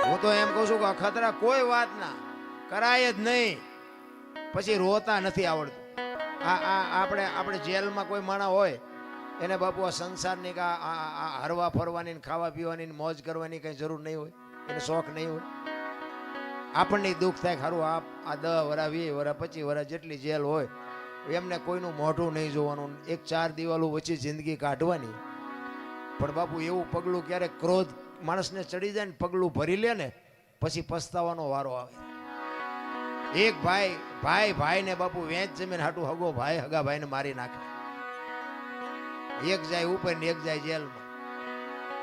હું તો એમ કહું છું કે અખતરા કોઈ વાત ના કરાય જ નહીં, પછી રોતા નથી આવડતું. આપણે જેલમાં કોઈ માણસ હોય એને બાપુ આ સંસારની કે આ હરવા ફરવાની ખાવા પીવાની મોજ કરવાની કઈ જરૂર નહીં હોય, એને શોખ નહીં હોય. આપણને દુઃખ થાય ખરું આ 10 વરા 20 વરા 25 વરા જેટલી જેલ હોય એમને કોઈનું મોઢું નહીં જોવાનું, એક 4 દિવાલો વચ્ચે જિંદગી કાઢવાની. પણ બાપુ એવું પગલું ક્યારેક ક્રોધ માણસને ચડી જાય ને પગલું ભરી લે ને પછી પસ્તાવાનો વારો આવે. એક ભાઈને બાપુ વેચ જમીન હાટું હગો ભાઈ હગા ભાઈને મારી નાખે, એક જાય ઉપર ને એક જાય જેલમાં.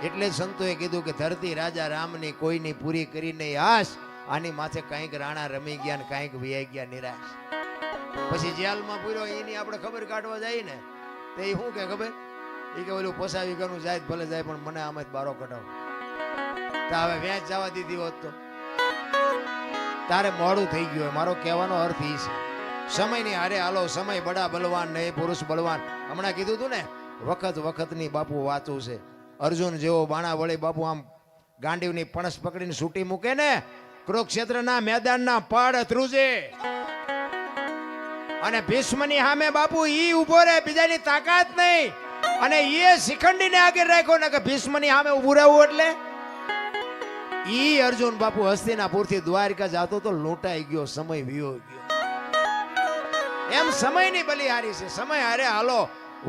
એટલે જ સંતોએ કીધું કે ધરતી રાજા રામની કોઈની પૂરી કરી નહીં આશ, આની માથે કંઈક રાણા રમી ગયા ને કંઈક વિયાઈ ગયા નિરાશ. પછી જેલમાં પૂર્યો એની આપણે ખબર કાઢવા જાય ને તો એ શું કે ખબર, એ કે ઓલું પોસાવી ગયું જાય ભલે જાય પણ મને આમાં જ બારો કઢાવો. તો હવે વેચ જવા દીધી હોત તો તારે મોડું થઈ ગયું હોય. મારો કહેવાનો અર્થ એ છે સમયની હારે હાલો, સમય બડા બલવાન નહીં પુરુષ બળવાન. હમણાં કીધું તું ને વખતની બાપુ વાતું છે. અર્જુન જેવો બાણા વળી બાપુ આમ ગાંડીવની પણસ પકડીને છૂટી મૂકે ને કુરુક્ષેત્રના મેદાનના પડ ધ્રુજે, અને ભીષ્મની સામે બાપુ ઈ ઉભો રહે, બીજાની તાકાત નહીં, અને એ શિખંડીને આગળ રાખ્યો ને કે ભીષ્મની સામે ઉભું રહેવું. એટલે ઈ અર્જુન બાપુ હસ્તિનાપુરથી દ્વારકા જાતો તો લૂંટાઈ ગયો, સમય વિયો ગયો. એમ સમયની બલિહારી છે. સમય હારે હાલો,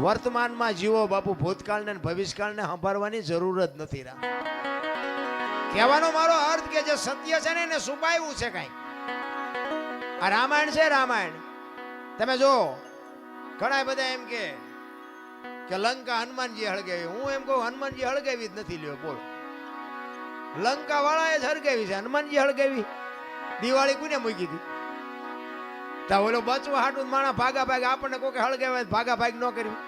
વર્તમાનમાં જીવો બાપુ. ભૂતકાળને ભવિષ્યકાળને સંભાળવાની જરૂર જ નથી. કહેવાનો મારો અર્થ કે જે સત્ય છે ને એને છુપાવ્યું છે કઈ. આ રામાયણ છે, રામાયણ તમે જો ઘણા બધા એમ કે લંકા હનુમાનજી હળગાવી. હું એમ કહું હનુમાનજી હળગાવી જ નથી. લ્યો બોલ, લંકા વાળાએ જ હળગાવી છે, હનુમાનજી હળગાવી. દિવાળી કોને મૂકી હતી? તા ઓલો બચવા હાટું માણા ભાગા ભાગ આપણને કોઈ હળગાવે ભાગા ભાગ ન કરવી.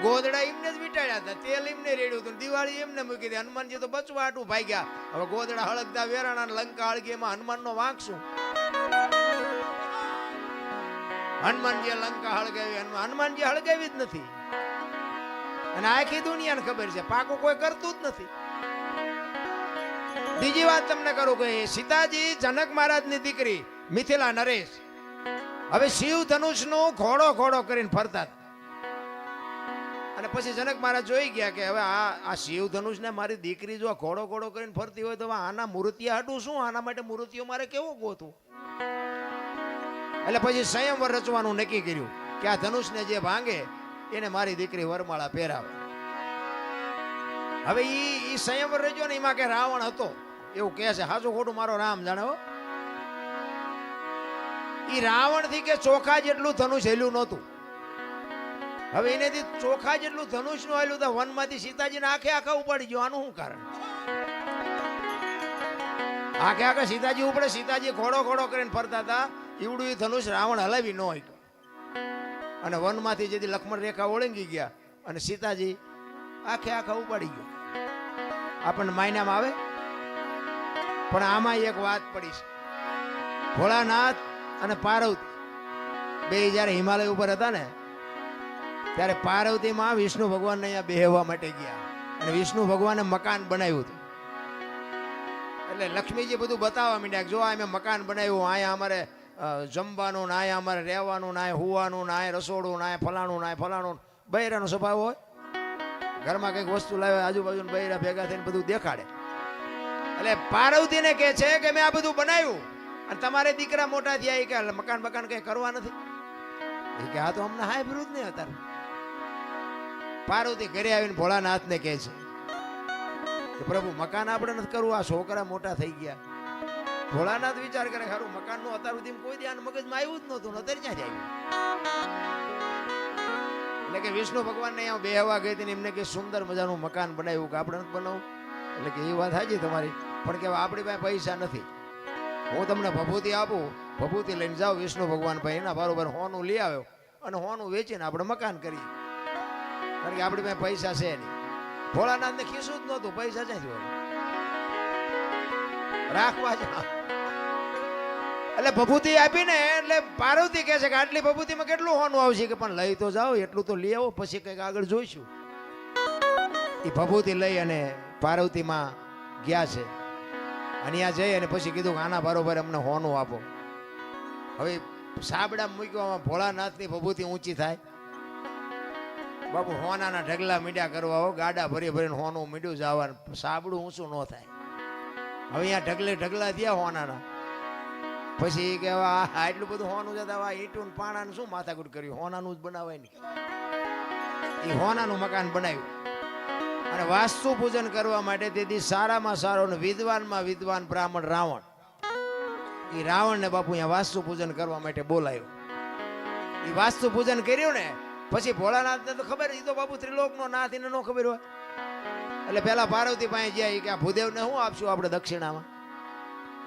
ગોદડા એમને જ વીટાડ્યા હતા, તેલ એમને રેડ્યું હતું, દિવાળી એમને મૂકી હતી. હનુમાનજી તો બચવા હાટું ભાગ્યા. હવે ગોદડા હળગતા વેરાણા લંકા હળગી, એમાં હનુમાનનો વાંક શું? હનુમાનજી લંકા હળગાવી, હનુમાનજી હળગાવી જ નથી. અને આખી દુનિયાને ખબર છે પાકું કોઈ કરતું જ નથી. બીજી વાત તમને કરું કે સીતાજી જનક મહારાજની દીકરી મિથિલા નરેશ હવે શિવ ધનુષનું ઘોડો કરીને ફરતા હતા. અને પછી જનક મહારાજ જોઈ ગયા કે હવે આ શિવ ધનુષને મારી દીકરી જો ઘોડો કરીને ફરતી હોય તો આના મૂર્તિયા હાટું શું, આના માટે મૂર્તિઓ મારે કેવું ગોતું. એટલે પછી સંયમવર રચવાનું નક્કી કર્યું કે આ ધનુષને જે ભાંગે એને મારી દીકરી વરમાળા પહેરાવે. હવે ઈ સંયમવર રચ્યો ને એમાં કે રાવણ હતો એવું કહે છે. હાચું ખોટું મારો રામ જાણે હો. ઈ રાવણ થી કે ચોખા જેટલું ધનુષ હેલ્યું નહોતું. હવે એનેથી ચોખા જેટલું ધનુષ નું હેલ્યું તો વનમાંથી સીતાજીને આખા ઉપાડી ગયો. આનું શું કારણ? આખા સીતાજી ઉપડે, સીતાજી ઘોડો કરીને ફરતા હતા. ઈવડું ધનુષ રાવણ હલાવી ન હોય. અને વનમાંથી જેથી લક્ષ્મણ રેખા ઓળંગી ગયા અને સીતાજી આખા ઉપાડી ગયો. આપણને માયનામાં આવે. પણ આમાં એક વાત પડી છે. ભોળાનાથ અને પાર્વતી બે જયારે હિમાલય ઉપર હતા ને ત્યારે પાર્વતીમાં વિષ્ણુ ભગવાનને અહીંયા બેહવા માટે ગયા અને વિષ્ણુ ભગવાને મકાન બનાવ્યું હતું. એટલે લક્ષ્મીજી બધું બતાવવા માંડ્યા, જો આ મેં મકાન બનાવ્યું, અહીંયા અમારે જમવાનું, ના અહીંયા અમારે રહેવાનું, ના હુવાનું, ના રસોડું, ના ફલાણું. બૈરાનો સ્વભાવ હોય, ઘરમાં કઈક વસ્તુ લાવે આજુબાજુ બૈરા ભેગા થઈને બધું દેખાડે. એટલે પાર્વતીને કહે છે કે મેં આ બધું બનાવ્યું અને તમારે દીકરા મોટા થયા કે મકાન કઈ કરવા નથી. એ કે આ તો અમને હાય વિરુદ્ધ નહીં હતા. પાર્વતી ઘરે આવીને ભોળાનાથને કહે છે કે પ્રભુ મકાન આપણે નથી કરવું, આ છોકરા મોટા થઈ ગયા. ભોળાનાથ વિચાર કરે ખરું મકાન નું અત્યાર સુધી કોઈ ધ્યાન મગજમાં આવ્યું જ નહોતું, અત્યારે ક્યાં આવ્યું. એટલે કે વિષ્ણુ ભગવાન ને અહીંયા બેહવા ગઈ હતી, એમને કે સુંદર મજાનું મકાન બનાવ્યું કે આપણે નથી બનાવવું. એટલે કે એ વાત સાચી તમારી, પણ કે આપણી પાસે પૈસા નથી. હું તમને ભભૂતિ આપું, ભભૂતિ લઈને જાઓ વિષ્ણુ ભગવાન ભાઈ એના બરોબર હોનું લઈ આવ્યો અને હોનું વેચીને આપણે મકાન કરીએ, કારણ કે આપણી પાસે પૈસા છે નહીં. ભોળાનાથ ને ખીસું જ નહોતું, પૈસા ક્યાંથી હોય રાખવા જ. એટલે ભભૂતિ આપીને એટલે પાર્વતી કહે છે કે આટલી ભભૂતિમાં કેટલું હોનું આવશે, કે પણ લઈ તો જાઓ, એટલું તો લઈ આવો, પછી કંઈક આગળ જોઈશું. એ ભભૂતિ લઈ અને પાર્વતીમાં ગયા છે અને ત્યાં જઈ અને પછી કીધું કે આના બરોબર અમને હોનું આપો. હવે સાબડા મૂક્યો, ભોળાનાથની ભભૂતિ ઊંચી થાય. બાપુ હોનાના ઢગલા મીડ્યા કરવા હો, ગાડા ભરી ભરીને હોનું મીડ્યું જવાનું, સાબડું ઊંચું ન થાય. હવે અહીંયા ઢગલે ઢગલા થયા હોનાના. પછી કે આટલું બધું હોનું જતા ઈંટું પાણાનું શું માથાકૂટ કર્યું, હોનાનું જ બનાવાય નહીં. એ હોનાનું મકાન બનાવ્યું અને વાસ્તુ પૂજન કરવા માટે તેથી સારામાં સારો ને વિદ્વાનમાં વિદ્વાન બ્રાહ્મણ રાવણ, એ રાવણને બાપુ અહીંયા વાસ્તુ પૂજન કરવા માટે બોલાયો. એ વાસ્તુ પૂજન કર્યું ને પછી ભોળાનાથને તો ખબર, એ તો બાપુ ત્રિલોકનો નાથ, એને ન ખબર હોય. એટલે પેલા પાર્વતી પાસે ગયા કે આ ભૂદેવને શું આપશું આપણે દક્ષિણામાં?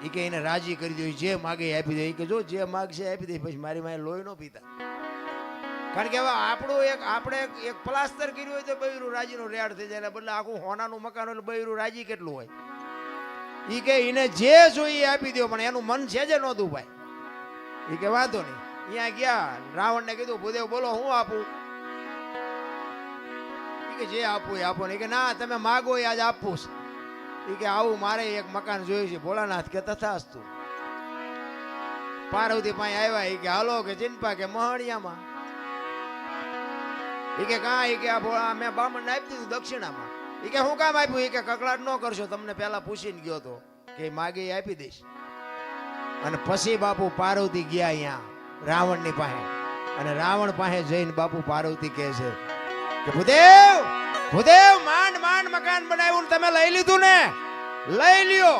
એ કે એને રાજી કરી દો, જે માગે આપી દે. એ કે જો જે માગશે આપી દે, પછી મારી માએ લોહી ન પીતા. કારણ કે હવે આપણે એક પ્લાસ્ટર કર્યું હોય તો બૈરું રાજીનું રેડ થઈ જાય, બદલે આખું હોનાનું મકાન એટલે બૈરું રાજી કેટલું હોય. એ કે એને જે જોઈએ આપી દો, પણ એનું મન છે જ નહોતું ભાઈ. એ કે વાંધો નહીં. અહીંયા ગયા, રાવણને કીધું ભૂદેવ બોલો હું આપું? એ કે જે આપવું એ આપો ને. કે ના તમે માગો એ આજ આપવું છે. એ કે આવું મારે એક મકાન જોયું છે. ભોળાનાથ કે તથાસ્તુ. પાર્વતી પાસે આવ્યા. એ કે હાલો કે ચિંપા કે મહણિયામાં. એ કે કાં? એ કે આ ભોળા મેં બામણને આપી દીધું દક્ષિણામાં. એ કે હું કામ આપ્યું? એ કે કકડાટ ન કરશો, તમને પેલા પૂછીને ગયો તો કે માગે આપી દઈશ. અને પછી બાપુ પાર્વતી ગયા અહીંયા રાવણની પાસે, અને રાવણ પાસે જઈને બાપુ પાર્વતી કહે છે કે ભૂદેવ ભૂદેવ માંડ માંડ મકાન બનાવ્યું, તમે લઈ લીધું ને? લઈ લ્યો,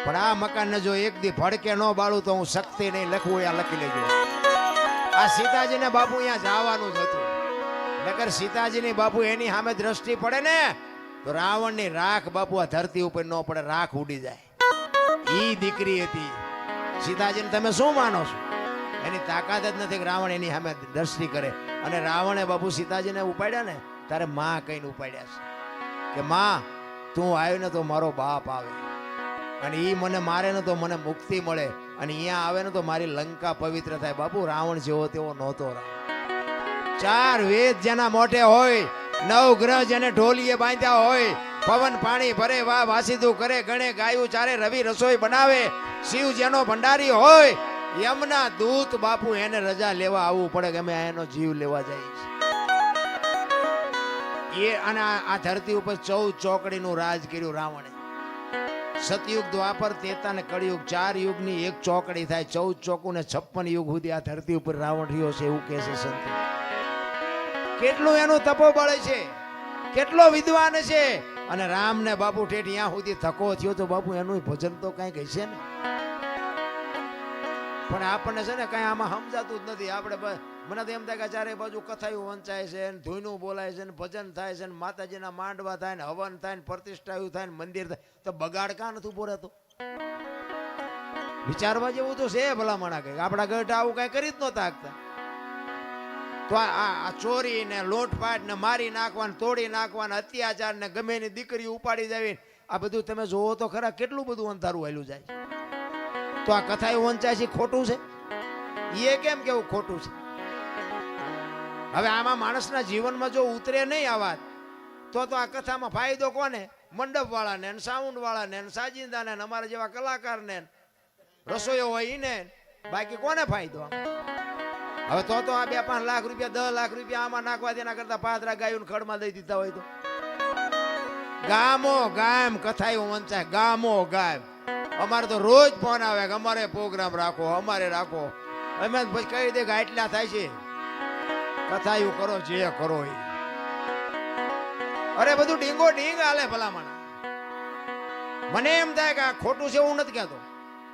પણ આ મકાનને જો એક દી ભડકે ન બાળું તો હું શક્તિ નહીં લખવું, અહીંયા લખી લેજો. આ સીતાજીને બાપુ અહીંયા જવાનું જ હતું. નકર સીતાજીની બાપુ એની સામે દ્રષ્ટિ પડે ને તો રાવણની રાખ બાપુ આ ધરતી ઉપર ન પડે, રાખ ઉડી જાય. ઈ દીકરી હતી સીતાજીને. તમે શું માનો છો? એની તાકાત જ નથી કે રાવણ એની સામે દ્રષ્ટિ કરે. અને રાવણે બાપુ સીતાજીને ઉપાડ્યા ને તારે માં કહીને ઉપાડ્યા છે કે માં તું આવ્યો ને તો મારો બાપ આવે, અને ઈ મને મારે ને તો મને મુક્તિ મળે, અને અહીંયા આવે ને તો મારી લંકા પવિત્ર થાય. બાપુ રાવણ જેવો તેવો નહોતો. ચાર વેદ જેના મોઢે હોય, નવ ગ્રહ જેને ઢોલીએ બાંધ્યા હોય, પવન પાણી ભરે વાહ વાસીદું કરે, ગણે ગાયું ચારે, રવિ રસોઈ બનાવે, શિવ જેનો ભંડારી હોય, યમના દૂત બાપુ એને રજા લેવા આવવું પડે કે અમે એનો જીવ લેવા જઈએ. એ અને આ ધરતી ઉપર 14 ચોકડીનું રાજ કર્યું રાવણે. સતયુગ, દ્વાપર, ત્રેતા ને કળિયુગ, 4 યુગની એક ચોકડી થાય. 14 ચોકું ને 56 યુગ સુધી આ ધરતી ઉપર રાવણ રહ્યો છે એવું કહે છે સંતો. કેટલું એનું તપોબળ છે, કેટલો વિદ્વાન છે. અને રામ ને બાપુ ઠેઠ ત્યાં સુધી થકો થયો તો બાપુ એનું ભજન તો કઈક હશે ને. પણ આપણને છે ને કઈ આમાં સમજાતું જ નથી. આપણે મને તો એમ થાય કે ચારે બાજુ કથાયું વંચાય છે, ધૂનું બોલાય છે, ભજન થાય છે, માતાજીના માંડવા થાય ને, હવન થાય ને, પ્રતિષ્ઠાયું થાય ને, મંદિર થાય, તો બગાડ કાં નથી બોલાતો? વિચારવા જેવું તો છે ભલામણા. કઈક આપણા ગઢ આવું કઈ કરી જ નહોતા આગતા. તો આ ચોરી ને લોટપાટ ને મારી નાખવાને, તોડી નાખવાને, અત્યાચાર ને ગમે એની દીકરી ઉપાડી જાવી, આ બધું તમે જોવો તો ખરા કેટલું બધું અંધારું હેલું જાય. તો આ કથા એવું વંચાય છે ખોટું છે? એ કેમ કેવું ખોટું છે? હવે આમાં માણસના જીવનમાં જો ઉતરે નહીં આ વાત તો આ કથામાં ફાયદો કોને? મંડપ વાળાને, સાઉન્ડ વાળાને, સાજિંદાને, અમારા જેવા કલાકારને, રસોઈયો હોય એને, બાકી કોને ફાયદો? હવે તો આ 2-5 લાખ રૂપિયા 10 લાખ રૂપિયા આમાં નાખવા તેના કરતા 5 ગાયું ખડમાં દઈ દીધા હોય તો. ગામો ગામ કથાયું વંચાય, ગામો ગામ. અમારે તો રોજ ફોન આવે કે અમારે પ્રોગ્રામ રાખો, અમારે રાખો. અમે પછી કહી દે કે આટલા થાય છે, કથાયું કરો જે કરો એ. અરે બધું ડીંગો ડીંગ હાલે ભલામણા. મને એમ થાય કે આ ખોટું છે એવું નથી કહેતો,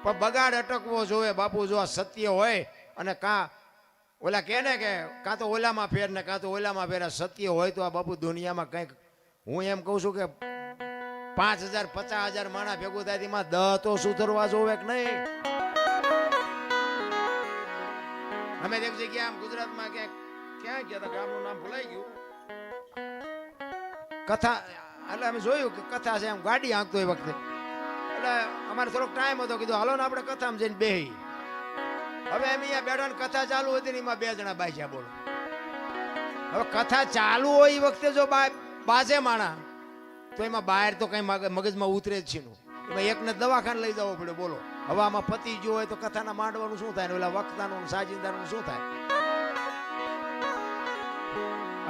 પણ બગાડ અટકવો જોઈએ બાપુ. જો આ સત્ય હોય અને કાં ઓલા કે ને કે કાં તો ઓલામાં ફેર ને કાં તો ઓલામાં ફેર, સત્ય હોય તો આ બાપુ દુનિયામાં કંઈક, હું એમ કહું છું કે 5000 50,000 માણા ભેગું થાય તેમાં 10 તો સુધરવા જોવે કે નહીં. અમે એક જગ્યા આમ ગુજરાતમાં ક્યાં ગયા હતા, ગામનું નામ ભૂલાઈ ગયું, કથા એટલે અમે જોયું કે કથા છે, એમ ગાડી હાંકતો એ વખતે. એટલે અમારે થોડોક ટાઈમ હતો, કીધું હાલો ને આપણે કથામાં જઈને બેહી. હવે એમ અહીંયા બેઠા ને કથા ચાલુ હતી ને એમાં 2 જણા બાજ્યા. બોલો, હવે કથા ચાલુ હોય એ વખતે જો બાજે માણા તો એમાં બહાર તો કઈ મગજમાં ઉતરે જ છે. એમાં એકને દવાખાને લઈ જવો પડે. બોલો હવે આમાં પતિ જો હોય તો કથાના માંડવાનું શું થાય, ઓલા વક્તાનું સાજિંદાનું શું થાય?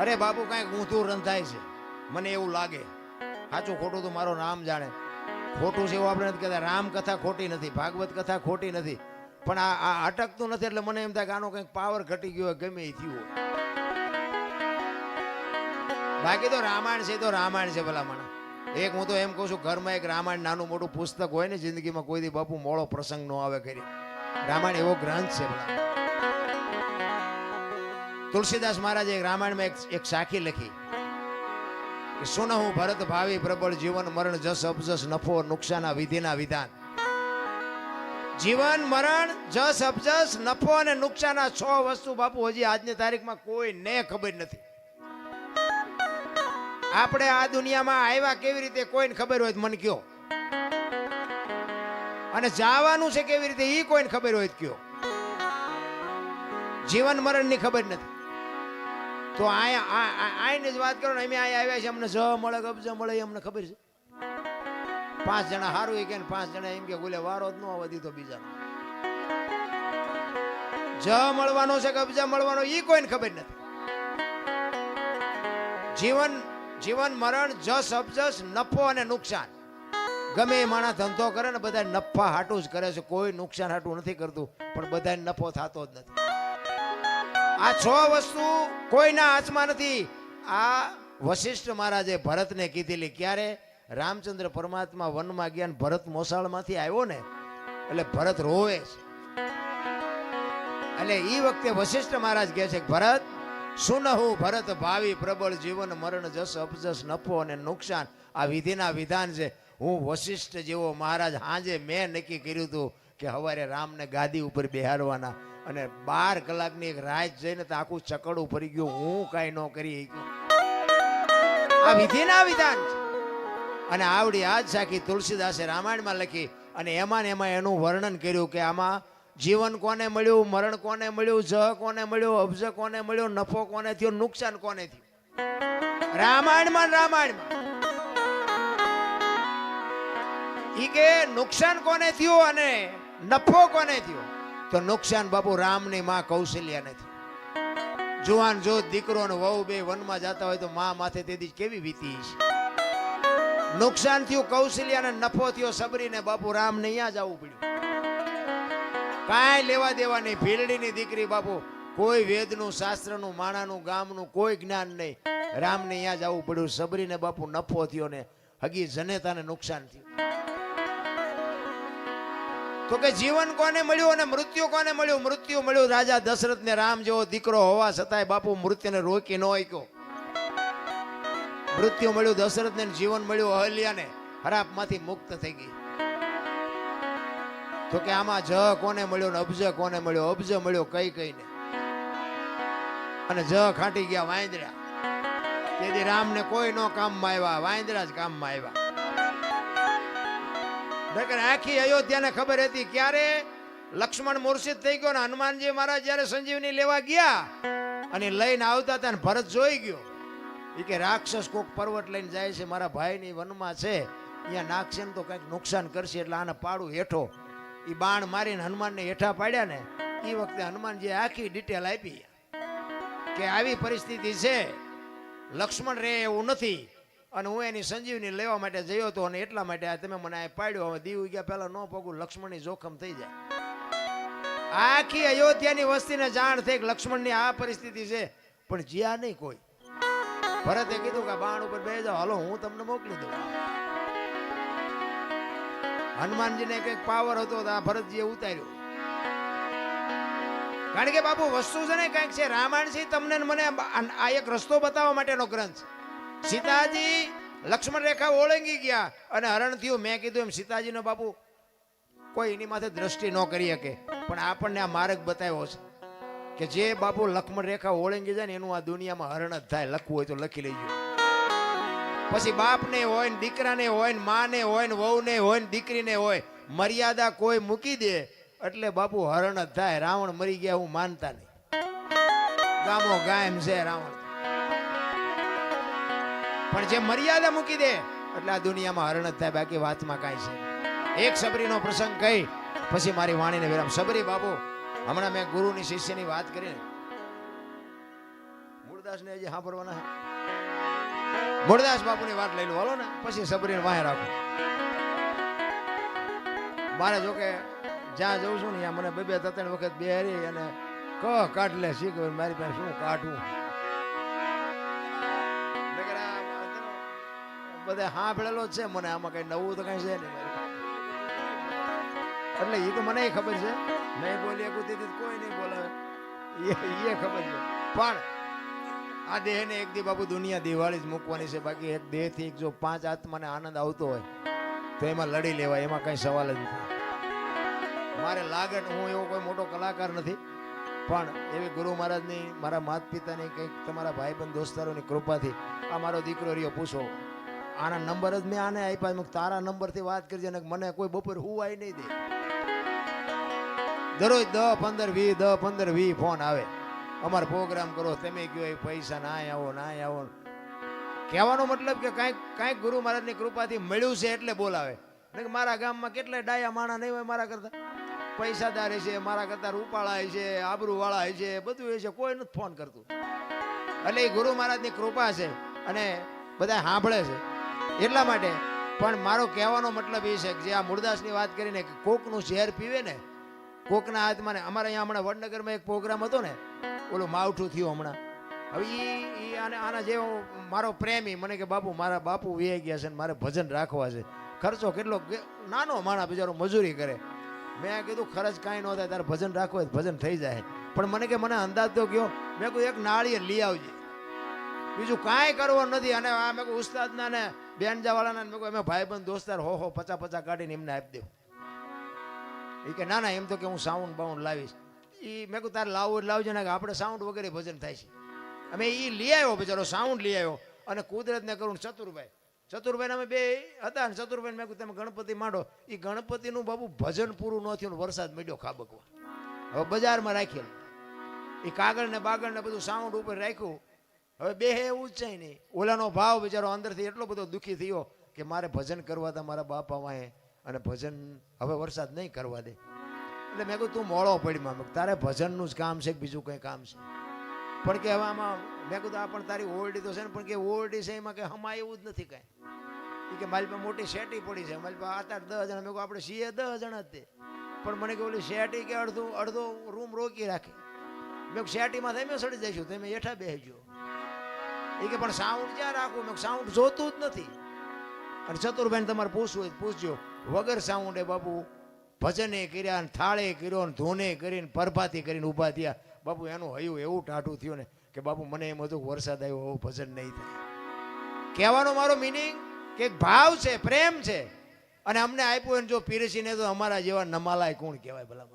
અરે બાપુ કાંઈક ઊંધું રંધાય છે, મને એવું લાગે. સાચું ખોટું તો મારો રામ જાણે. ખોટું છે એવું આપણે નથી કહેતા. રામ કથા ખોટી નથી, ભાગવત કથા ખોટી નથી, પણ આ અટકતું નથી. એટલે મને એમ થાય કે આનો કંઈક પાવર ઘટી ગયો હોય, ગમે એ થયું હોય. બાકી તો રામાયણ છે તો રામાયણ છે ભલા મને. એક હું તો એમ કહું છું, ઘરમાં એક રામાયણ નાનું મોટું પુસ્તક હોય ને, જિંદગીમાં કોઈ દી બાપુ મોળો પ્રસંગ ન આવે કરી. રામાયણ એવો ગ્રંથ છે ભલા. તુલસીદાસ મહારાજે રામાયણમાં એક સાખી લખી કે સુનહું ભરત ભાવી પ્રબળ જીવન મરણ જસ અપજસ નફો નુકસાના વિધિના વિધાન. જીવન મરણ જસ અપજસ નફો અને નુકસાના 6 વસ્તુ બાપુ હજી આજની તારીખમાં કોઈને ખબર નથી. આપણે આ દુનિયામાં આવ્યા કેવી રીતે કોઈને ખબર હોય તો મને કયો, અને જવાનું છે કેવી રીતે એ કોઈને ખબર હોય તો કયો. જીવન મરણ ની ખબર નથી તો આઈને જ વાત કરો ને. અમે અહીંયા આવ્યા છે, અમને જ મળે કબજ મળે અમને ખબર છે. 5 જણા સારું કે 5 જણા એમ કે બોલે વારો જ ન આવવા દીધો બીજાનો. જ મળવાનો છે કબજા મળવાનો એ કોઈને ખબર નથી. જીવન મરણ જસ અપજસ નફો અને નુકસાન. ગમે એ માણસ ધંધો કરે ને બધા નફા હાટું જ કરે છે, કોઈ નુકસાન હાટું નથી કરતું, પણ બધા નફો થતો જ નથી. આ 6 વસ્તુ કોઈના હાથમાં નથી. આ વશિષ્ઠ મહારાજે ભરતને કીધેલી. ક્યારે? રામચંદ્ર પરમાત્મા વનમાં ગયા, ભરત મોસાળમાંથી આવ્યો ને એટલે ભરત રોવે છે. એટલે એ વખતે વશિષ્ઠ મહારાજ કહે છે, ભરત સુનહું ભરત ભાવી પ્રબળ જીવન મરણ જસ અપજસ નફો અને નુકસાન આ વિધિના વિધાન છે. હું વશિષ્ઠ જેવો મહારાજ હાજે મેં નક્કી કર્યું હતું કે હવારે રામને ગાદી ઉપર બેહારવાના, અને 12 કલાકની એક રાત જઈને તો આખું ચકડું ફરી ગયું. હું કાંઈ ન કરી. આ વિધિના વિધાન છે. અને આવડી આજ સાખી તુલસીદાસે રામાયણમાં લખી, અને એમાં ને એમાં એનું વર્ણન કર્યું કે આમાં જીવન કોને મળ્યું, મરણ કોને મળ્યું, જ કોને મળ્યું, અબજ કોને મળ્યો, નફો કોને થયો, નુકસાન કોને થયું. રામાયણમાં ઈ કે નુકસાન કોને થયું અને નફો કોને થયો. તો નુકસાન બાપુ રામની માં કૌશલ્યાને થયું. જુવાન જો દીકરો અને વહુ બે વનમાં જતા હોય તો માં માથે તેથી કેવી વીતી છે. નુકસાન થયું કૌશલ્યાને, નફો થયો સબરીને. બાપુ રામને અહીંયા જવું પડ્યું. કાંઈ લેવા દેવા નહીં. ભીલડીની દીકરી બાપુ, કોઈ વેદનું શાસ્ત્રનું માણાનું ગામનું કોઈ જ્ઞાન નહીં. રામને અહીંયા જવું પડ્યું. સબરીને બાપુ નફો થયો ને હગી જનેતાને નુકસાન થયું. તો કે જીવન કોને મળ્યું અને મૃત્યુ કોને મળ્યું? મૃત્યુ મળ્યું રાજા દશરથને. રામ જેવો દીકરો હોવા છતાંય બાપુ મૃત્યુને રોકી ન શક્યો. મૃત્યુ મળ્યું દશરથને, જીવન મળ્યું અહલ્યાને. હરાપમાંથી મુક્ત થઈ ગઈ. તો કે આમાં જ કોને મળ્યો ને અબજ કોને મળ્યો? અબજ મળ્યો કઈ ને, અને જ ખાટી ગયા વાંદરા. તેથી રામને કોઈ નો કામમાં આવ્યા, વાંદરા જ કામમાં આવ્યા. આખી અયોધ્યાને ખબર હતી. ક્યારે લક્ષ્મણ મૂર્છિત થઈ ગયો ને હનુમાનજી મહારાજ જયારે સંજીવની લેવા ગયા અને લઈને આવતા હતા ને ભરત જોઈ ગયો. એ કે રાક્ષસ કોક પર્વત લઈને જાય છે, મારા ભાઈની વનમાં છે, અહીંયા નાખશે ને તો કંઈક નુકસાન કરશે, એટલે આને પાડું હેઠો. એ બાણ મારીને હનુમાનને હેઠા પાડ્યા ને એ વખતે હનુમાનજી આખી ડિટેલ આપી કે આવી પરિસ્થિતિ છે, લક્ષ્મણ રે એવું નથી, અને હું એની સંજીવની લેવા માટે જયો હતો, અને એટલા માટે આ તમે મને આ પાડ્યો. હવે દીવ ગયા પહેલા ન પગું, લક્ષ્મણની જોખમ થઈ જાય. આખી અયોધ્યાની વસ્તીને જાણ થઈ કે લક્ષ્મણની આ પરિસ્થિતિ છે, પણ જ્યાં નહીં કોઈ. ભરતે કીધું કે બાણ ઉપર બેસી જાઓ, હાલો હું તમને મોકલી દઉં. હનુમાનજીને કઈક પાવર હતો તો આ ભરતજીએ ઉતાર્યો. કારણ કે બાપુ વસ્તુ છે ને કઈક છે. રામાયણ છે તમને મને આ એક રસ્તો બતાવવા માટેનો ગ્રંથ. સીતાજી લક્ષ્મણ રેખા ઓળંગી ગયા અને હરણ થયું. મેં કીધું એમ સીતાજીનો બાપુ કોઈ એની માથે દ્રષ્ટિ ન કરી શકે, પણ આપણને આ માર્ગ બતાવ્યો છે કે જે બાપુ લક્ષ્મણ રેખા ઓળંગી જાય ને એનું આ દુનિયામાં હરણ જ થાય. લખવું હોય તો લખી લેજો. પછી બાપને હોય ને દીકરાને હોય ને માને હોય ને વહુને હોય ને દીકરીને હોય, મર્યાદા કોઈ મૂકી દે એટલે બાપુ હરણ જ થાય. રાવણ મરી ગયા હું માનતા નહીં. ગામો ગાયમ છે રાવણ, પણ જે મર્યાદા મૂકી દે એટલે આ દુનિયામાં હરણ જ થાય. બાકી વાતમાં કાંઈ છે. એક સબરીનો પ્રસંગ કહી પછી મારી વાણીને વિરામ. સબરી બાપુ, હમણાં મેં ગુરુની શિષ્યની વાત કરીને મૂળદાસને હજી સાંભળવાના છે. મૂળદાસ બાપુની વાત લઈ લો હાલો ને, પછી સબરીને વાહે રાખો. મારે જો કે જ્યાં જઉં છું ને ત્યાં મને બે ત્રણ વખત બેહરી અને કાઢ લે શીખ મારી પાસે શું કાઢવું. બધા સાંભળેલો જ છે મને, આમાં કઈ નવું તો કઈ છે નહીં. એટલે એ તો મને ખબર છે, નહીં બોલી કુતી કોઈ નહીં બોલાવે એ ખબર છે. પણ આ દેહ ને એક દી બાપુ દુનિયા દિવાળી જ મૂકવાની છે. બાકી એક દેહ થી જો 5 આત્માને આનંદ આવતો હોય તો એમાં લડી લેવાય, એમાં કઈ સવાલ જ નથી. મારે લાગે હું એવો કોઈ મોટો કલાકાર નથી, પણ એવી ગુરુ મહારાજની, મારા માતા પિતાની, કંઈક તમારા ભાઈબંધ દોસ્તારોની કૃપાથી આ મારો દીકરો રહ્યો. પૂછો આના નંબર જ મેં આને આપ્યા. તારા નંબરથી વાત કરજે ને મને કોઈ બપોર હુવાય નહીં દે. દરરોજ 10 15 20 ફોન આવે, અમારો પ્રોગ્રામ કરો, તમે કયો પૈસા ના આવો ના આવો. કહેવાનો મતલબ કે કાંઈક ગુરુ મહારાજની કૃપાથી મળ્યું છે એટલે બોલાવે. મારા ગામમાં કેટલાય ડાયા માણા નહીં હોય મારા કરતા, પૈસાદાર છે, મારા કરતા રૂપાળા છે, આબરૂ વાળા છે, બધું એ છે, કોઈ નથી ફોન કરતું. એટલે એ ગુરુ મહારાજની કૃપા છે અને બધા સાંભળે છે એટલા માટે. પણ મારો કહેવાનો મતલબ એ છે કે જે આ મૂળદાસની વાત કરીને કે કોકનું ઝેર પીવે ને કોકના હાથમાં ને, અમારે અહીંયા હમણાં વડનગરમાં એક પ્રોગ્રામ હતો ને, ઓલું માવઠું થયું હમણાં. હવે આના જેવો મારો પ્રેમી મને કે બાપુ, મારા બાપુ વે ગયા છે ને મારે ભજન રાખવા છે. ખર્ચો કેટલો, નાનો માણસ બિચારો મજૂરી કરે. મેં કીધું ખર્ચ કાંઈ ન થાય, તારે ભજન રાખવો હોય ભજન થઈ જાય. પણ મને કે મને અંદાજ તો ગયો, મેં કહ્યું એક નાળિયેર લઈ આવજે, બીજું કાંઈ કરવાનું નથી. અને આ મેં કહ્યું ઉસ્તાદના ને બેનજાવાળાના મેં કહ્યું અમે ભાઈબંધ દોસ્તાર 50 કાઢીને એમને આપી દેવું. એ કે ના એમ તો કે હું સાઉન્ડ બાઉન્ડ લાવીશ. એ મેં કહ્યું તારે લાવવું લાવજો ને, આપણે સાઉન્ડ વગેરે ભજન થાય છે. અમે એ લઈ આવ્યો બિચારો, સાઉન્ડ લઈ આવ્યો. અને કુદરતને કરું ચતુરભાઈ અમે બે હતા ને, ચતુરભાઈ મેં કહ્યું તમે ગણપતિ માંડો. એ ગણપતિનું બાબુ ભજન પૂરું ન થયું, વરસાદ મળ્યો ખાબકવા. હવે બજારમાં રાખેલું એ કાગળ ને બાગળ ને બધું સાઉન્ડ ઉપર રાખ્યું. હવે બે એવું જ છે નહીં. ઓલાનો ભાવ બિચારો અંદરથી એટલો બધો દુઃખી થયો કે મારે ભજન કરવા હતા મારા બાપા વાંહે, અને ભજન હવે વરસાદ નહીં કરવા દે. એટલે મેં કહ્યું તું મોળો પડીમાં, તારે ભજનનું જ કામ છે કે બીજું કંઈ કામ છે? પણ કે હવે આમાં મેં કીધું આ પણ તારી ઓરડી તો છે ને, પણ કે ઓરડી છે એમાં કે હમા એવું જ નથી કાંઈ. એ કે મારી પાસે મોટી શેટી પડી છે, મારી પાસે 8 10 જણા. મેં કહું આપણે છીએ 10 જણા જ તે, પણ મને કે ઓલી શેટી કે અડધો રૂમ રોકી રાખે. મેં શેટીમાં તમે સડી જઈશું, તમે હેઠા બેસજો. એ કે પણ સાઉન્ડ ક્યાં રાખવું? મેં સાઉન્ડ જોતું જ નથી. અને ચતુરભાઈ તમારે પૂછવું હોય પૂછજો, વગર સાઉન્ડે બાપુ ભજને કર્યા ને થાળે કર્યો ને ધોને કરીને પરભાતી કરીને ઊભા થયા. બાપુ એનું હયું એવું ટાઢું થયું ને કે બાપુ મને એમ હતું વરસાદ આવ્યો હવે ભજન નહીં થાય. કહેવાનો મારો મિનિંગ કે ભાવ છે, પ્રેમ છે, અને અમને આપ્યું ને જો પીરસીને તો અમારા જેવા નમાલાય કોણ કહેવાય ભલા?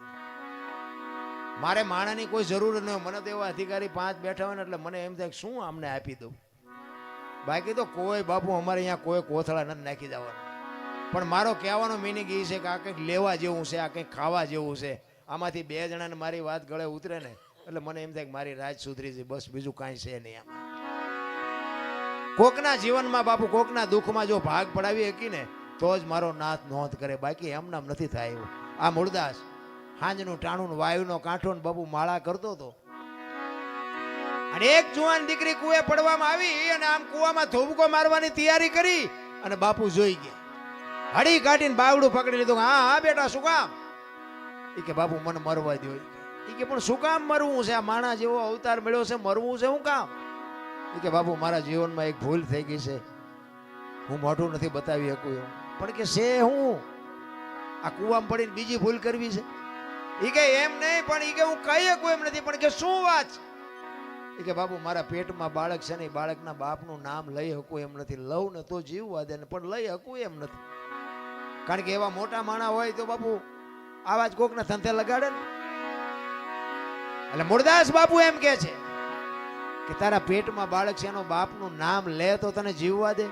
મારે માણાની કોઈ જરૂર ન હોય. મને તો એવા અધિકારી 5 બેઠા હોય ને એટલે મને એમ થાય શું અમને આપી દઉં. બાકી તો કોઈ બાપુ અમારે અહીંયા કોઈ કોથળા નથી નાખી જવાનું. પણ મારો કહેવાનો મિનિંગ એ છે કે આ કંઈક લેવા જેવું છે, આ કંઈક ખાવા જેવું છે. આમાંથી 2 જણાને મારી વાત ગળે ઉતરે ને એટલે મને એમ થાય કે મારી રાજ સુધરી છે, બસ બીજું કાંઈ છે નહીં. આમાં કોકના જીવનમાં બાપુ કોકના દુઃખમાં જો ભાગ પડાવી શકી ને તો જ મારો નાથ નોંધ કરે, બાકી એમ નામ નથી થાય એવું. આ મૂળદાસ હાંજનું ટાણું વાયુનો કાંઠો ને બાપુ માળા કરતો હતો. અને એક જુવાન દીકરી કુએ પડવામાં આવી અને આમ કુવામાં ધોબકો મારવાની તૈયારી કરી અને બાપુ જોઈ ગયા. હળી કાઢીને બાવડું પકડી લીધું. હા બેટા શું કામ? એ કે બાપુ મને મરવા દો. એ કે પણ શું કામ મરવું છે? આ માણા જેવો અવતાર મળ્યો છે, મરવું છે શું કામ? એ કે બાપુ મારા જીવનમાં એક ભૂલ થઈ ગઈ છે, હું મોઢું નથી બતાવી શકું એવું. પણ કે છે હું આ કુવામાં પડીને બીજી ભૂલ કરવી છે? એ કે એમ નહીં, પણ એ કે હું કહી શકું એમ નથી, પણ કે શું વાત? એ કે બાપુ મારા પેટમાં બાળક છે ને, બાળકના બાપનું નામ લઈ શકું એમ નથી. લઉં ને તો જીવવા દે ને, પણ લઈ શકું એમ નથી. કારણ કે એવા મોટા માણા હોય તો બાપુ આવા જ કોકને ધંધે લગાડે ને. એટલે મૂળદાસ બાપુ એમ કે છે કે તારા પેટમાં બાળક છે એનો બાપનું નામ લે તો તને જીવવા દે?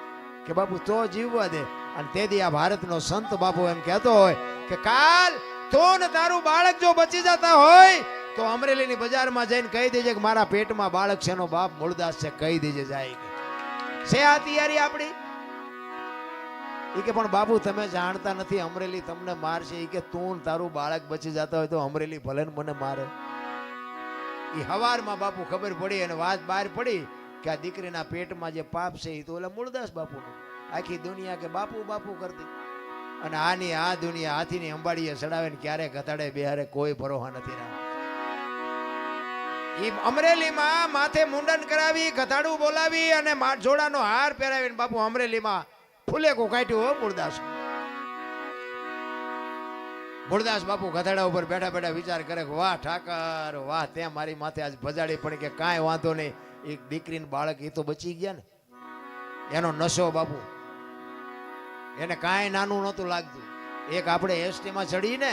કે બાપુ તો જીવવા દે. અને તેથી આ ભારતનો સંત બાપુ એમ કહેતો હોય કે કાલ તો ને તારું બાળક જો બચી જતા હોય તો અમરેલીની બજારમાં જઈને કહી દેજે કે મારા પેટમાં બાળક છે એનો બાપ મૂળદાસ છે, કહી દેજે જાય છે. આ તૈયારી આપણી એ કે પણ બાપુ તમે જાણતા નથી અમરેલી તમને મારશે. એ કે તું ને તારું બાળક બચી જતા હોય તો અમરેલી ભલે ને મને મારે. એ હવારમાં બાપુ ખબર પડી અને વાત બહાર પડી કે આ દીકરીના પેટમાં જે પાપ છે એ તો ઓલા મૂળદાસ બાપુનું. આખી દુનિયા કે બાપુ બાપુ કરતી અને આની આ દુનિયા હાથીની અંબાડીએ ચડાવે ને ક્યારે ઘટાડે બેહારે કોઈ ભરોસા નથી રહ્યા. એ અમરેલીમાં માથે મુંડન કરાવી ગધાડું બોલાવી અને જોડાનો હાર પહેરાવીને બાપુ અમરેલીમાં ફૂલેકો કાઢ્યું હો મૂળદાસ. મૂળદાસ બાપુ ગધાડા ઉપર બેઠા બેઠા વિચાર કરે કે વાહ ઠાકર વાહ, ત્યાં મારી માથે આજ ભજાડી પડી કે કાંઈ વાંધો નહીં, એક દીકરીને બાળક એ તો બચી ગયા ને. એનો નશો બાપુ એને કાંઈ નાનું નહોતું લાગતું. એક આપણે એસટીમાં ચડીને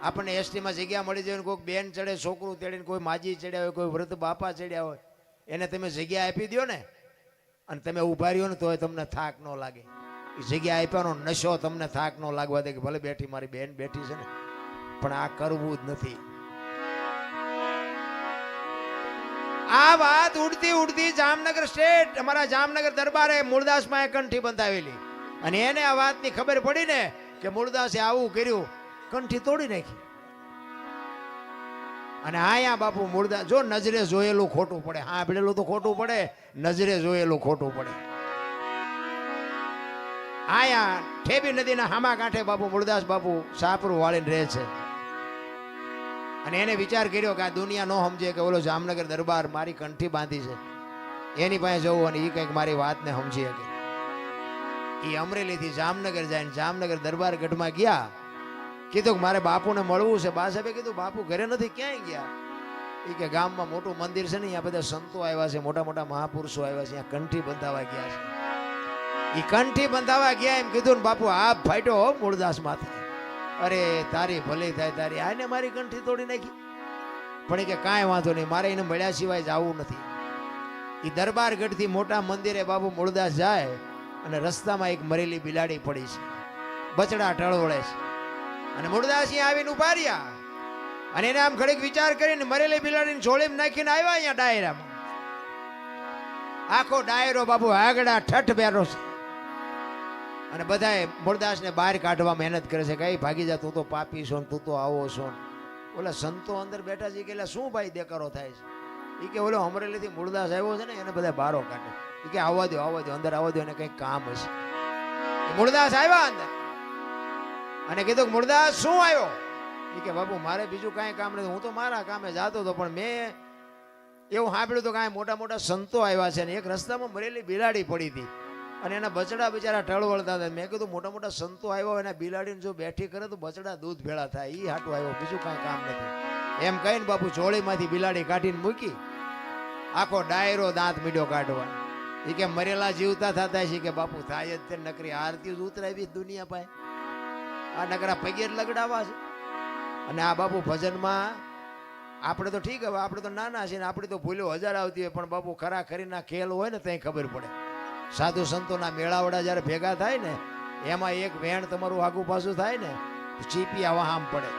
આપણને એસટીમાં જગ્યા મળી જાય, કોઈક બેન ચડે, છોકરું તેડીને કોઈ માજી ચડ્યા હોય, કોઈ વૃદ્ધ બાપા ચડ્યા હોય, એને તમે જગ્યા આપી દો ને અને તમે ઉભા રહ્યો ને તોય તમને થાક ન લાગે. એ જગ્યા આપ્યાનો નશો તમને થાક ન લાગવા દે કે ભલે બેઠી મારી બેન બેઠી છે ને, પણ આ કરવું જ નથી. આ વાત ઉડતી ઉડતી જામનગર સ્ટેટ અમારા જામનગર દરબારે મૂળદાસમાં કંઠી બંધાવેલી અને એને આ વાતની ખબર પડી ને કે મૂળદાસે આવું કર્યું, કંઠી તોડી નાખી. અને આયા બાપુ મૂળદાસ જો નજરે જોયેલું ખોટું પડે, હા ભેળેલું તો ખોટું પડે, નજરે જોયેલું ખોટું પડે. આયા ઠેબી નદીના હામા કાંઠે બાપુ મૂળદાસ બાપુ સાપરું વાળીને રહે છે અને એને વિચાર કર્યો કે આ દુનિયા નો સમજે કે ઓલો જામનગર દરબાર મારી કંઠી બાંધી છે, એની પાસે જવું અને એ કંઈક મારી વાતને સમજી શકે. એ અમરેલીથી જામનગર જાય ને જામનગર દરબાર ગઢમાં ગયા. કીધું કે મારે બાપુને મળવું છે. બા સાહેબે કીધું બાપુ ઘરે નથી, ક્યાંય ગયા? એ કે ગામમાં મોટું મંદિર છે ને, અહીંયા બધા સંતો આવ્યા છે, મોટા મોટા મહાપુરુષો આવ્યા છે, અહીંયા કંઠી બંધાવા ગયા છે. એ કંઠી બંધાવા ગયા એમ કીધું ને બાપુ આ ફાટ્યો મૂળદાસ માથે. અરે તારી ભલી થાય તારી, આને મારી કંઠી તોડી નાખી. પણ એ કે કાંઈ વાંધો નહીં, મારે એને મળ્યા સિવાય જવું નથી. એ દરબાર ગઢથી મોટા મંદિરે બાપુ મૂળદાસ જાય અને રસ્તામાં એક મરેલી બિલાડી પડી છે, બચડા ટળવળે છે. અને મૂળદાસ અહીંયા આવીને ઉભા રહ્યા અને એને આમ ઘડીક વિચાર કરીને મરેલી બિલાડીને જોડીમાં નાખીને આવ્યા અહીંયા ડાયરામાં. આખો ડાયરો બાપુ આગડા ઠઠ બેરો છે અને બધાએ મૂળદાસને બહાર કાઢવા મહેનત કરે છે. કઈ ભાગી જા, તું તો પાપી છો ને, તું તો આવો છો ને. ઓલા સંતો અંદર બેઠા છે કે શું ભાઈ દેકારો થાય છે? એ કે ઓલો અમરેલીથી મૂળદાસ આવ્યો છે ને, એને બધા બારો કાઢે. એ કે આવવા દો અંદર આવવા દો, એને કંઈક કામ હશે. મૂળદાસ આવ્યા અંદર અને કીધું કે મૂળદાસ શું આવ્યો? એ કે બાપુ મારે બીજું કાંઈ કામ નથી, હું તો મારા કામે જતો હતો, પણ મેં એવું સાંભળ્યું તો કાંઈ મોટા મોટા સંતો આવ્યા છે ને એક રસ્તામાં મરેલી બિલાડી પડી હતી અને એના બચડા બિચારા ટળવળતા હતા. મેં કીધું મોટા મોટા સંતો આવ્યા હોય, એના બિલાડીને જો બેઠી કરે તો બચડા દૂધ ભેળા થાય, એ હાટું આવ્યો, બીજું કાંઈ કામ નથી. એમ કહીને બાપુ ચોળીમાંથી બિલાડી કાઢીને મૂકી. આખો ડાયરો દાંત મીડ્યો કાઢવા. એ કે મરેલા જીવતા થતા છે કે બાપુ થાય જ તે, નકરી આરતી જ ઉતરાવી દુનિયા પાસે, આ નકરા પગે જ લગડાવા છે. અને આ બાપુ ભજનમાં આપણે તો ઠીક, હવે આપણે તો નાના છીએ ને આપણી તો ભૂલો હજાર આવતી હોય, પણ બાપુ ખરા ખરીના ખેલ હોય ને ત્યાં ખબર પડે. સાધુ સંતોના મેળાવડા જ્યારે ભેગા થાય ને, એમાં એક વેણ તમારું આગુ પાછું થાય ને, ચીપી આવા આમ પડે.